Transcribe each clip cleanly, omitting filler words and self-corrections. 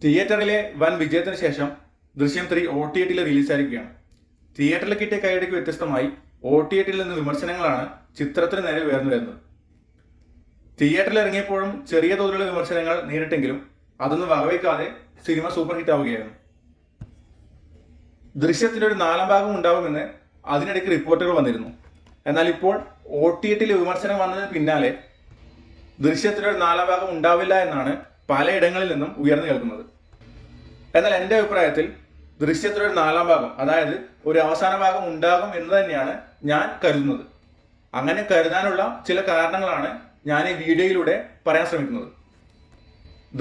തിയേറ്ററിലെ വൻ വിജയത്തിന് ശേഷം ദൃശ്യം 3 OTT റിലീസായിരിക്കുകയാണ്. തിയേറ്ററിൽ കിട്ടിയ കൈയടിക്ക് വ്യത്യസ്തമായി OTT നിന്ന് വിമർശനങ്ങളാണ് ചിത്രത്തിന് നേരെ ഉയർന്നു വരുന്നത്. തിയേറ്ററിൽ ഇറങ്ങിയപ്പോഴും ചെറിയ തോതിലുള്ള വിമർശനങ്ങൾ നേരിട്ടെങ്കിലും അതൊന്നും വകവയ്ക്കാതെ സിനിമ സൂപ്പർ ഹിറ്റ് ആവുകയായിരുന്നു. ദൃശ്യത്തിന്റെ ഒരു 4ാം ഭാഗം ഉണ്ടാവുമെന്ന് അതിനിടയ്ക്ക് റിപ്പോർട്ടുകൾ വന്നിരുന്നു. എന്നാൽ ഇപ്പോൾ OTT വിമർശനം വന്നതിന് പിന്നാലെ ദൃശ്യത്തിന്റെ ഒരു 4ാം ഭാഗം ഉണ്ടാവില്ല എന്നാണ് പലയിടങ്ങളിൽ നിന്നും ഉയർന്നു കേൾക്കുന്നത്. എന്നാൽ എൻ്റെ അഭിപ്രായത്തിൽ ദൃശ്യത്തിന്റെ ഒരു 4ാം ഭാഗം, അതായത് ഒരു അവസാന ഭാഗം ഉണ്ടാകും എന്ന് തന്നെയാണ് ഞാൻ കരുതുന്നത്. അങ്ങനെ കരുതാനുള്ള ചില കാരണങ്ങളാണ് ഞാൻ ഈ വീഡിയോയിലൂടെ പറയാൻ ശ്രമിക്കുന്നത്.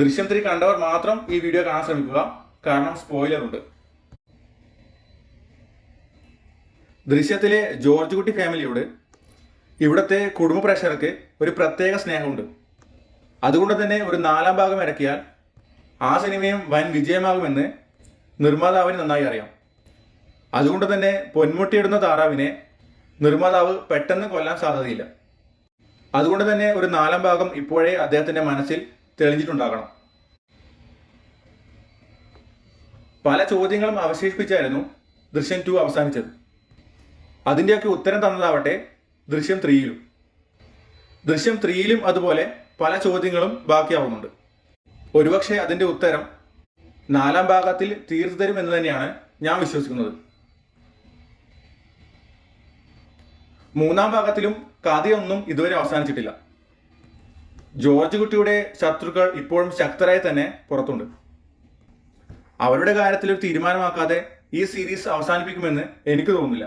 ദൃശ്യം 3 കണ്ടവർ മാത്രം ഈ വീഡിയോ കാണാൻ ശ്രമിക്കുക, കാരണം സ്പോയിലർ ഉണ്ട്. ദൃശ്യത്തിലെ ജോർജ് കുട്ടി ഫാമിലിയോട് ഇവിടുത്തെ കുടുംബ പ്രേക്ഷകർക്ക് ഒരു പ്രത്യേക സ്നേഹമുണ്ട്. അതുകൊണ്ട് തന്നെ ഒരു 4ാം ഭാഗം ഇറക്കിയാൽ ആ സിനിമയും വൻ വിജയമാകുമെന്ന് നിർമ്മാതാവിന് നന്നായി അറിയാം. അതുകൊണ്ട് തന്നെ പൊന്മുട്ടിയിടുന്ന താറാവിനെ നിർമ്മാതാവ് പെട്ടെന്ന് കൊല്ലാൻ സാധ്യതയില്ല. അതുകൊണ്ട് തന്നെ ഒരു 4ാം ഭാഗം ഇപ്പോഴേ അദ്ദേഹത്തിന്റെ മനസ്സിൽ തെളിഞ്ഞിട്ടുണ്ടാകണം. പല ചോദ്യങ്ങളും അവശേഷിപ്പിച്ചായിരുന്നു ദൃശ്യം 2 അവസാനിച്ചത്. അതിൻ്റെയൊക്കെ ഉത്തരം തന്നതാവട്ടെ ദൃശ്യം 3യിലും. ദൃശ്യം 3യിലും അതുപോലെ പല ചോദ്യങ്ങളും ബാക്കിയാവുന്നുണ്ട്. ഒരുപക്ഷെ അതിൻ്റെ ഉത്തരം 4ാം ഭാഗത്തിൽ തീർത്തു തരും എന്ന് തന്നെയാണ് ഞാൻ വിശ്വസിക്കുന്നത്. 3ാം ഭാഗത്തിലും കഥയൊന്നും ഇതുവരെ അവസാനിച്ചിട്ടില്ല. ജോർജ് കുട്ടിയുടെ ശത്രുക്കൾ ഇപ്പോഴും ശക്തരായി തന്നെ പുറത്തുണ്ട്. അവരുടെ കാര്യത്തിൽ ഒരു തീരുമാനമാക്കാതെ ഈ സീരീസ് അവസാനിപ്പിക്കുമെന്ന് എനിക്ക് തോന്നുന്നില്ല.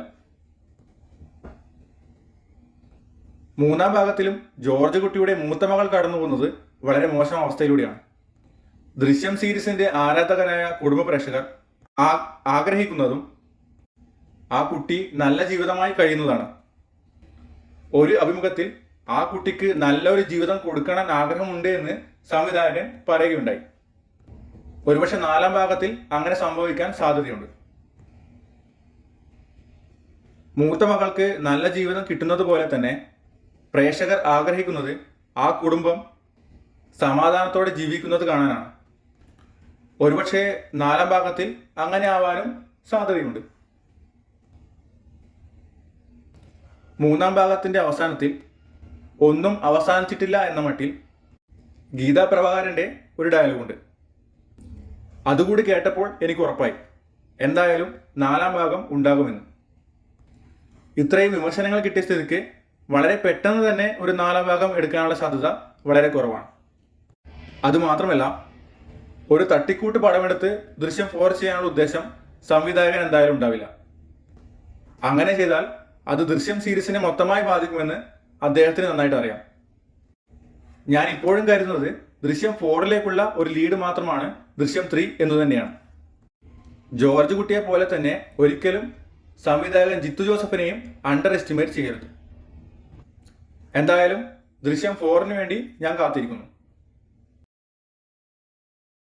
3ാം ഭാഗത്തിലും ജോർജ് കുട്ടിയുടെ മൂത്ത മകൾ കടന്നു പോകുന്നത് വളരെ മോശം അവസ്ഥയിലൂടെയാണ്. ദൃശ്യം സീരീസിന്റെ ആരാധകരായ കുടുംബ പ്രേക്ഷകർ ആഗ്രഹിക്കുന്നതും ആ കുട്ടി നല്ല ജീവിതമായി കഴിയുന്നതാണ്. ഒരു അഭിമുഖത്തിൽ ആ കുട്ടിക്ക് നല്ലൊരു ജീവിതം കൊടുക്കണം ആഗ്രഹമുണ്ട് എന്ന് സംവിധായകൻ പറയുകയുണ്ടായി. ഒരുപക്ഷെ 4ാം ഭാഗത്തിൽ അങ്ങനെ സംഭവിക്കാൻ സാധ്യതയുണ്ട്. മൂത്ത മകൾക്ക് നല്ല ജീവിതം കിട്ടുന്നത് പോലെ തന്നെ പ്രേക്ഷകർ ആഗ്രഹിക്കുന്നത് ആ കുടുംബം സമാധാനത്തോടെ ജീവിക്കുന്നത് കാണാനാണ്. ഒരുപക്ഷെ 4ാം ഭാഗത്തിൽ അങ്ങനെ ആവാനും സാധ്യതയുണ്ട്. 3ാം ഭാഗത്തിന്റെ അവസാനത്തിൽ ഒന്നും അവസാനിച്ചിട്ടില്ല എന്ന മട്ടിൽ ഗീതാ പ്രഭാകരന്റെ ഒരു ഡയലോഗുണ്ട്. അതുകൂടി കേട്ടപ്പോൾ എനിക്ക് ഉറപ്പായി എന്തായാലും 4ാം ഭാഗം ഉണ്ടാകുമെന്ന്. ഇത്രയും വിമർശനങ്ങൾ കിട്ടിയ സ്ഥിതിക്ക് വളരെ പെട്ടെന്ന് തന്നെ ഒരു 4ാം ഭാഗം എടുക്കാനുള്ള സാധ്യത വളരെ കുറവാണ്. അതുമാത്രമല്ല, ഒരു തട്ടിക്കൂട്ട് പടമെടുത്ത് ദൃശ്യം 4 ചെയ്യാനുള്ള ഉദ്ദേശം സംവിധായകൻ എന്തായാലും ഉണ്ടാവില്ല. അങ്ങനെ ചെയ്താൽ അത് ദൃശ്യം സീരീസിനെ മൊത്തമായി ബാധിക്കുമെന്ന് അദ്ദേഹത്തിന് നന്നായിട്ട് അറിയാം. ഞാൻ ഇപ്പോഴും കരുതുന്നത് ദൃശ്യം 4ലേക്കുള്ള ഒരു ലീഡ് മാത്രമാണ് ദൃശ്യം 3 എന്ന് തന്നെയാണ്. ജോർജ് കുട്ടിയെ പോലെ തന്നെ ഒരിക്കലും സംവിധായകൻ ജിത്തു ജോസഫിനെയും അണ്ടർ എസ്റ്റിമേറ്റ് ചെയ്യരുത്. എന്തായാലും ദൃശ്യം 4ന് വേണ്ടി ഞാൻ കാത്തിരിക്കുന്നു.